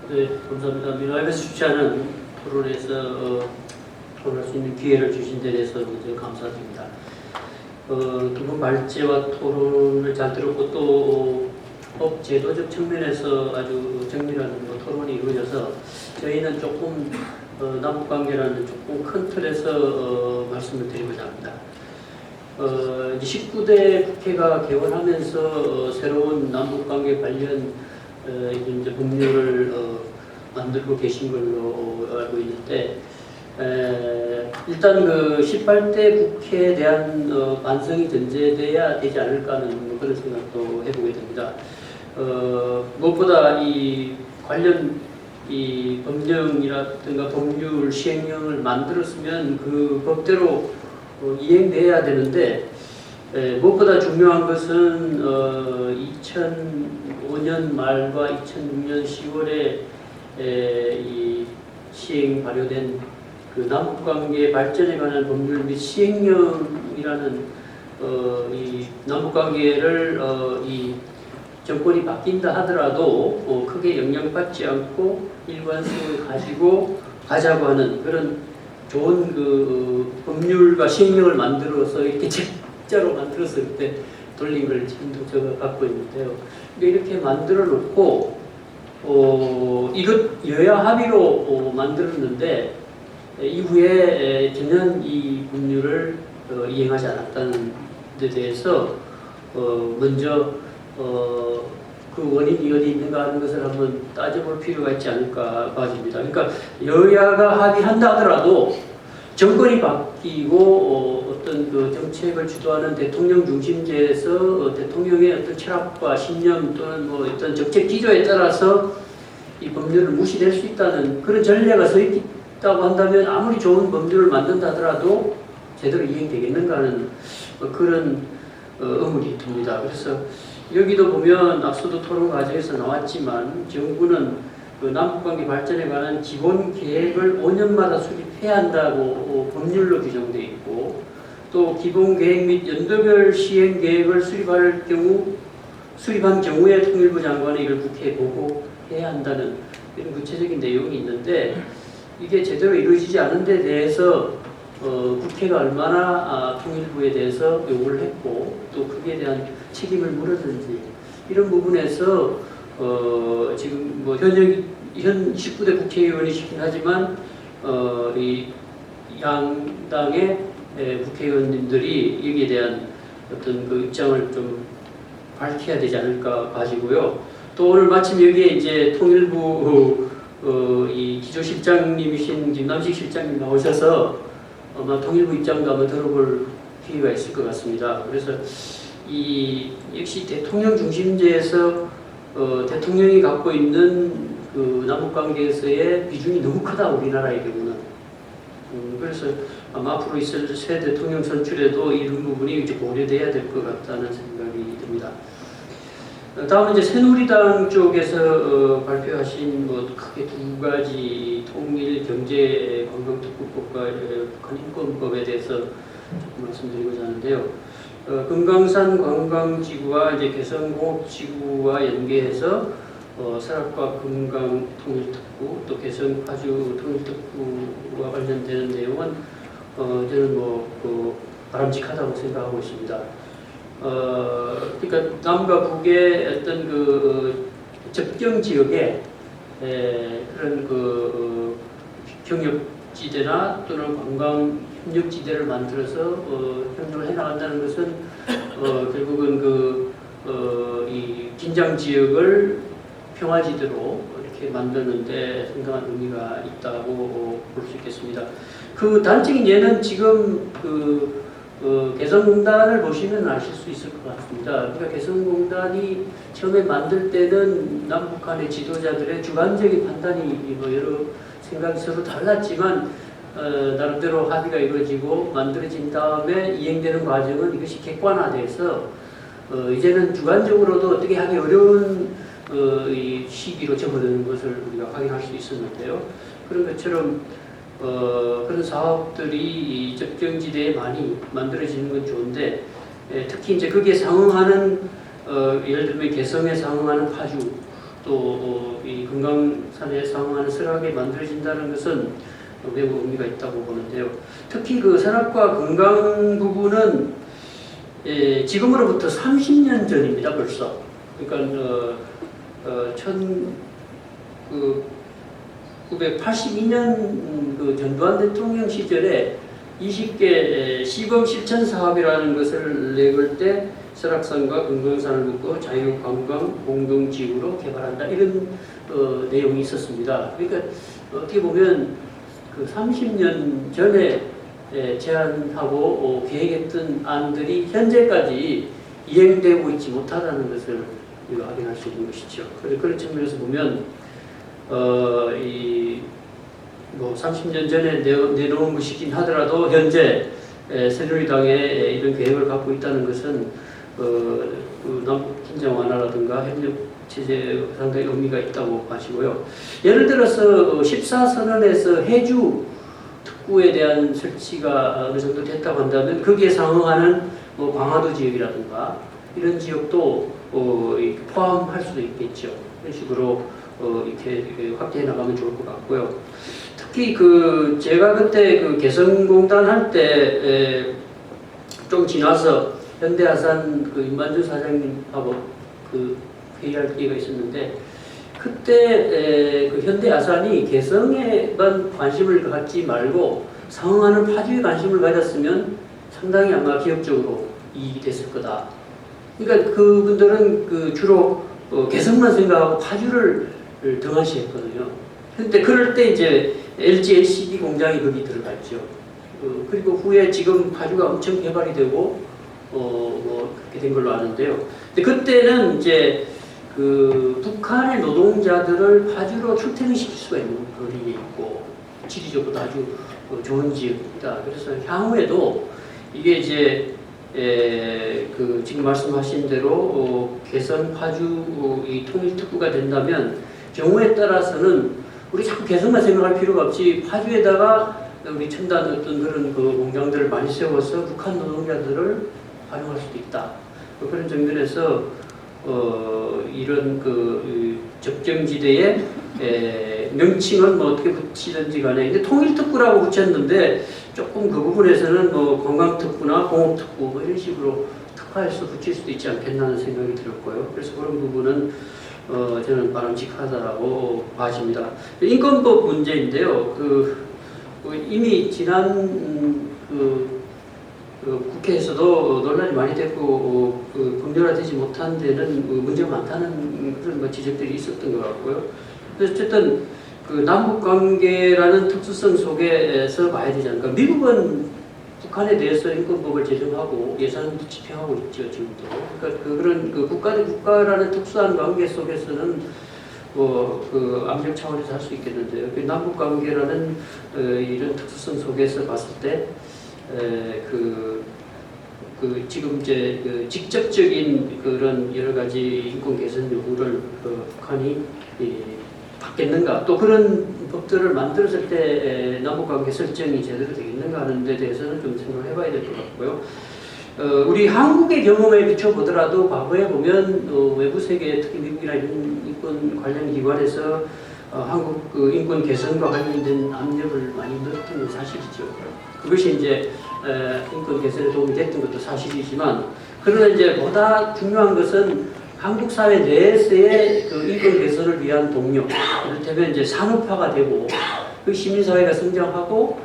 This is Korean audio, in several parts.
네, 감사합니다. 미나에서 쉽지 않은 토론에서 토론할 수 있는 기회를 주신 데 대해서 먼저 감사드립니다. 두 분 발제와 토론을 잘 들었고 또 법 제도적 측면에서 아주 정밀한 토론이 이루어져서 저희는 조금 남북관계라는 조금 큰 틀에서 말씀을 드리고자 합니다. 19대 국회가 개원하면서 새로운 남북관계 관련 이제 법률을 만들고 계신 걸로 알고 있는데 일단 그 18대 국회에 대한 반성이 전제돼야 되지 않을까 하는 그런 생각도 해보게 됩니다. 무엇보다 이 관련 이 법령이라든가 법률 시행령을 만들었으면 그 법대로 이행돼야 되는데 무엇보다 중요한 것은 2005년 말과 2006년 10월에 이 시행 발효된 그 남북관계 발전에 관한 법률 및 시행령이라는 이 남북관계를 이 정권이 바뀐다 하더라도 크게 영향받지 않고 일관성을 가지고 가자고 하는 그런 좋은 그 법률과 시행령을 만들어서 이렇게 책자로 만들어서 그때 돌린 걸 지금도 제가 갖고 있는데요. 이렇게 만들어 놓고 이것 여야 합의로 만들었는데 이후에 전혀 이 법률을 이행하지 않았다는 데 대해서 먼저 그 원인이 어디 있는가 하는 것을 한번 따져볼 필요가 있지 않을까 봐집니다. 그러니까 여야가 합의한다 하더라도 정권이 바뀌고 어떤 그 정책을 주도하는 대통령 중심제에서 대통령의 어떤 철학과 신념 또는 뭐 어떤 정책 기조에 따라서 이 법률을 무시될 수 있다는 그런 전례가 서 있다고 한다면 아무리 좋은 법률을 만든다 하더라도 제대로 이행되겠는가 하는 그런 의문이 듭니다. 그래서 여기도 보면 앞서도 토론 과정에서 나왔지만 정부는 그 남북관계 발전에 관한 기본 계획을 5년마다 수립해야 한다고 법률로 규정되어 있고 또 기본 계획 및 연도별 시행 계획을 수립한 경우에 통일부 장관이 이걸 국회에 보고해야 한다는 이런 구체적인 내용이 있는데 이게 제대로 이루어지지 않은 데 대해서 국회가 얼마나 통일부에 대해서 요구를 했고 또 그에 대한 책임을 물었는지 이런 부분에서 지금 뭐 현 19대 국회의원이시긴 하지만 이 양당의 국회의원님들이 여기에 대한 어떤 그 입장을 좀 밝혀야 되지 않을까 봐지고요. 또 오늘 마침 여기에 이제 통일부 이 기조실장님이신 김남식 실장님 나오셔서 아마 통일부 입장도 한번 들어볼 기회가 있을 것 같습니다. 그래서 이 역시 대통령 중심제에서 대통령이 갖고 있는 그 남북관계에서의 비중이 너무 크다 우리나라의 경우는. 그래서 아마 앞으로 있을 새 대통령 선출에도 이런 부분이 이제 고려돼야 될 것 같다는 생각이 듭니다. 다음은 이제 새누리당 쪽에서 발표하신 뭐 크게 두 가지 통일 경제 관광특구법과 북한 인권법에 대해서 조금 말씀드리고자 하는데요. 금강산 관광지구와 이제 개성공업지구와 연계해서 설악과 금강 통일특구 또 개성 파주 통일특구와 관련되는 내용은 저는 뭐 바람직하다고 생각하고 있습니다. 그러니까 남과 북의 어떤 그 접경 지역에 그런 그 경협지대나 또는 관광 협력지대를 만들어서 협력을 해나간다는 것은 결국은 이 긴장 지역을 평화지대로 이렇게 만드는데 상당한 의미가 있다고 볼 수 있겠습니다. 그 단적인 예는 지금 개성공단을 보시면 아실 수 있을 것 같습니다. 그러니까 개성공단이 처음에 만들 때는 남북한의 지도자들의 주관적인 판단이 뭐 여러 생각이 서로 달랐지만 나름대로 합의가 이루어지고 만들어진 다음에 이행되는 과정은 이것이 객관화돼서 이제는 주관적으로도 어떻게 하기 어려운 이 시기로 접어드는 것을 우리가 확인할 수 있었는데요. 그런 것처럼 그런 사업들이 이 접경지대에 많이 만들어지는 건 좋은데 특히 이제 거기에 상응하는 예를 들면 개성에 상응하는 파주 이 금강산에 상응하는 설악이 만들어진다는 것은 매우 의미가 있다고 보는데요. 특히 그 설악과 금강 부분은 지금으로부터 30년 전입니다, 벌써. 그러니까 1982년 그 전두환 대통령 시절에 20개 시범 실천 사업이라는 것을 내걸 때 설악산과 금강산을 묶어 자유관광 공동지구로 개발한다, 이런 내용이 있었습니다. 그러니까 어떻게 보면 그 30년 전에 제안하고 계획했던 안들이 현재까지 이행되고 있지 못하다는 것을 확인할 수 있는 것이죠. 그런 측면에서 보면 뭐 30년 전에 내놓은 것이긴 하더라도 현재 새누리당에 이런 계획을 갖고 있다는 것은 그 남북 긴장 완화라든가 협력 체제 상당히 의미가 있다고 하시고요. 예를 들어서 14선언에서 해주 특구에 대한 설치가 어느 정도 됐다고 한다면 거기에 상응하는 뭐 광화도 지역이라든가 이런 지역도 포함할 수도 있겠죠. 이런 식으로 이렇게 확대해 나가면 좋을 것 같고요. 특히 제가 그때 개성공단 할 때 좀 지나서 현대아산 임만주 사장님하고 회의할 기회가 있었는데, 그때 현대아산이 개성에만 관심을 갖지 말고 상응하는 파주에 관심을 가졌으면 상당히 아마 기업적으로 이익이 됐을 거다. 그러니까 그분들은 주로 개성만 생각하고 파주를 등한시했거든요. 근데 그럴 때 이제 LG LCD 공장이 거기 들어갔죠. 그리고 후에 지금 파주가 엄청 개발이 되고 뭐 그렇게 된 걸로 아는데요. 근데 그때는 이제 북한의 노동자들을 파주로 출퇴근시킬 수가 있는 거리에 있고 지리적으로도 아주 좋은 지역입니다. 그래서 향후에도 이게 이제 지금 말씀하신 대로 개성 파주 이 통일특구가 된다면 경우에 따라서는 우리 자꾸 개성만 생각할 필요가 없이 파주에다가 우리 첨단 어떤 그런 공장들을 많이 세워서 북한 노동자들을 활용할 수도 있다. 그런 측면에서 이런 적정지대의 명칭은 뭐 어떻게 붙이든지 간에, 근데 통일특구라고 붙였는데 조금 그 부분에서는 뭐 관광특구나 공업특구 뭐 이런 식으로 특화해서 붙일 수도 있지 않겠나는 생각이 들었고요. 그래서 그런 부분은 저는 바람직하다라고 봐집니다. 인권법 문제인데요. 이미 지난 국회에서도 논란이 많이 됐고 법률화되지 못한 데는 문제가 많다는 그런 지적들이 있었던 것 같고요. 그래서 어쨌든 남북 관계라는 특수성 속에서 봐야 되지 않을까. 미국은 북한에 대해서 인권법을 제정하고 예산도 집행하고 있죠, 지금도. 그러니까 그런 국가 대 국가라는 특수한 관계 속에서는 압력 차원에서 할 수 있겠는데요. 남북 관계라는 이런 특수성 속에서 봤을 때 지금 이제 직접적인 그런 여러 가지 인권 개선 요구를 북한이 받겠는가, 또 그런 법들을 만들었을 때 남북관계 설정이 제대로 되겠는가 하는 데 대해서는 좀 생각을 해봐야 될 것 같고요. 우리 한국의 경험에 비춰보더라도 과거에 보면 외부 세계, 특히 미국이나 이런 인권 관련 기관에서 한국 인권 개선과 관련된 압력을 많이 넣었던 건 사실이죠. 그것이 이제 인권 개선에 도움이 됐던 것도 사실이지만, 그러나 이제 보다 중요한 것은 한국 사회 내에서의 인권 개선을 위한 동력, 이를테면 이제 산업화가 되고 시민사회가 성장하고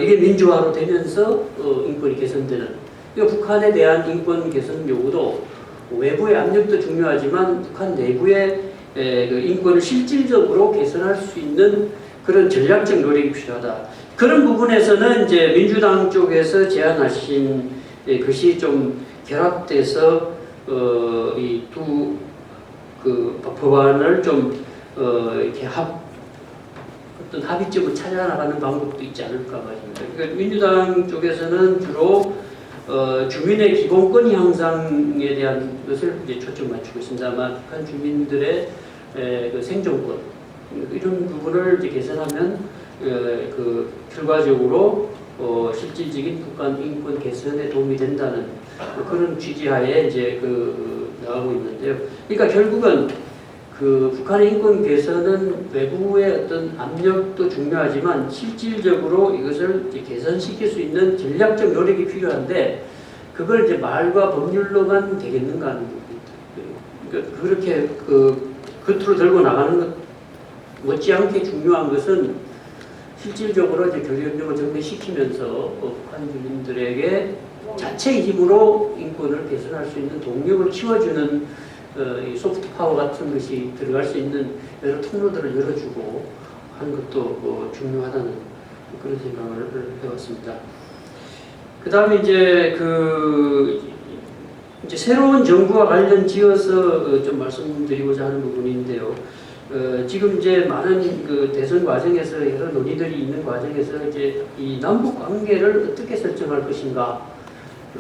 이게 민주화로 되면서 인권이 개선되는. 그러니까 북한에 대한 인권 개선 요구도 외부의 압력도 중요하지만 북한 내부의 인권을 실질적으로 개선할 수 있는 그런 전략적 노력이 필요하다. 그런 부분에서는 이제 민주당 쪽에서 제안하신 것이 좀 결합돼서 이 두 법안을 좀 이렇게 어떤 합의점을 찾아나가는 방법도 있지 않을까 말입니다. 그러니까 민주당 쪽에서는 주로 주민의 기본권 향상에 대한 것을 이제 초점 맞추고 있습니다. 아마 북한 주민들의 생존권 이런 부분을 이제 개선하면 결과적으로 실질적인 북한 인권 개선에 도움이 된다는 그런 취지하에 이제 나가고 있는데요. 그러니까 결국은 그 북한의 인권 개선은 외부의 어떤 압력도 중요하지만 실질적으로 이것을 이제 개선시킬 수 있는 전략적 노력이 필요한데 그걸 이제 말과 법률로만 되겠는가 하는 부분이 그렇게 그 겉으로 들고 나가는 것 못지않게 중요한 것은 실질적으로 이제 교육력을 정립시키면서 북한 주민들에게 자체의 힘으로 인권을 개선할 수 있는 동력을 키워주는 이 소프트 파워 같은 것이 들어갈 수 있는 여러 통로들을 열어주고 하는 것도 중요하다는 그런 생각을 해왔습니다. 그 다음에 이제 이제 새로운 정부와 관련 지어서 좀 말씀드리고자 하는 부분인데요. 지금 이제 많은 그 대선 과정에서 여러 논의들이 있는 과정에서 이제 이 남북 관계를 어떻게 설정할 것인가.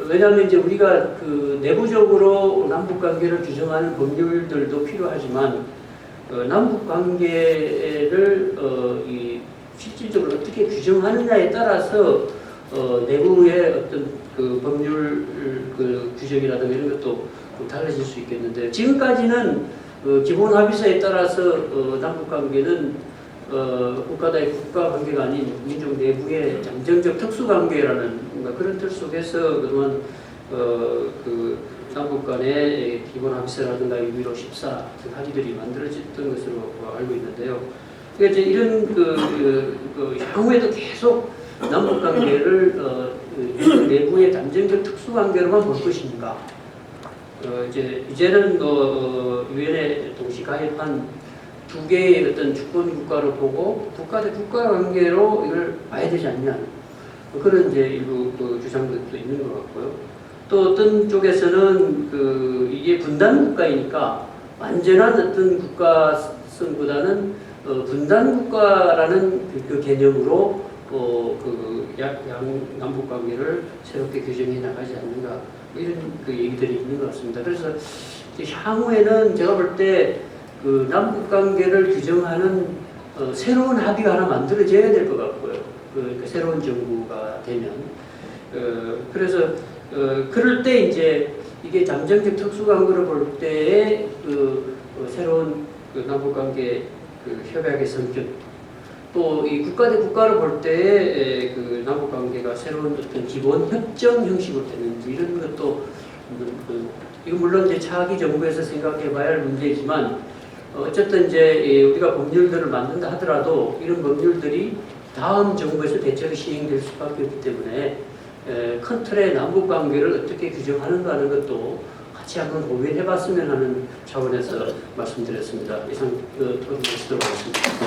왜냐하면 이제 우리가 그 내부적으로 남북 관계를 규정하는 법률들도 필요하지만 남북 관계를 이 실질적으로 어떻게 규정하느냐에 따라서 내부의 어떤 그 법률 그 규정이라든가 이런 것도 달라질 수 있겠는데 지금까지는 기본 합의서에 따라서 남북 관계는 국가 대 국가 관계가 아닌 민족 내부의 잠정적 특수 관계라는 그런 틀 속에서 그동안 그 남북 간의 기본 합의서라든가 6.15 14 합의들이 만들어졌던 것으로 알고 있는데요. 그러니까 이제 이런 향후에도 계속 남북 관계를 내부의 잠정적 특수 관계로만 볼 것인가? 이제는 유엔에 동시 가입한 두 개의 어떤 주권 국가를 보고 국가 대 국가 관계로 이걸 봐야 되지 않냐 그런 이제 일부 주장들도 있는 것 같고요. 또 어떤 쪽에서는 이게 분단 국가이니까 완전한 어떤 국가성보다는 분단 국가라는 그 개념으로 남북 관계를 새롭게 규정해 나가지 않는가 이런 얘기들이 있는 것 같습니다. 그래서 향후에는 제가 볼 때 그 남북 관계를 규정하는 새로운 합의가 하나 만들어져야 될 것 같고요. 그 새로운 정부가 되면 그래서 그럴 때 이제 이게 잠정적 특수관계를 볼 때의 새로운 남북 관계 협약의 성격 또 이 국가 대 국가를 볼 때의 남북 관계가 새로운 어떤 기본 협정 형식으로 되는지 이런 것도 이거 물론 이제 차기 정부에서 생각해봐야 할 문제이지만 어쨌든 이제 우리가 법률들을 만든다 하더라도 이런 법률들이 다음 정부에서 대체로 시행될 수밖에 없기 때문에 큰 틀의 남북 관계를 어떻게 규정하는가 하는 것도 같이 한번 고민해봤으면 하는 차원에서 말씀드렸습니다. 이상 토론을 마치도록 하겠습니다.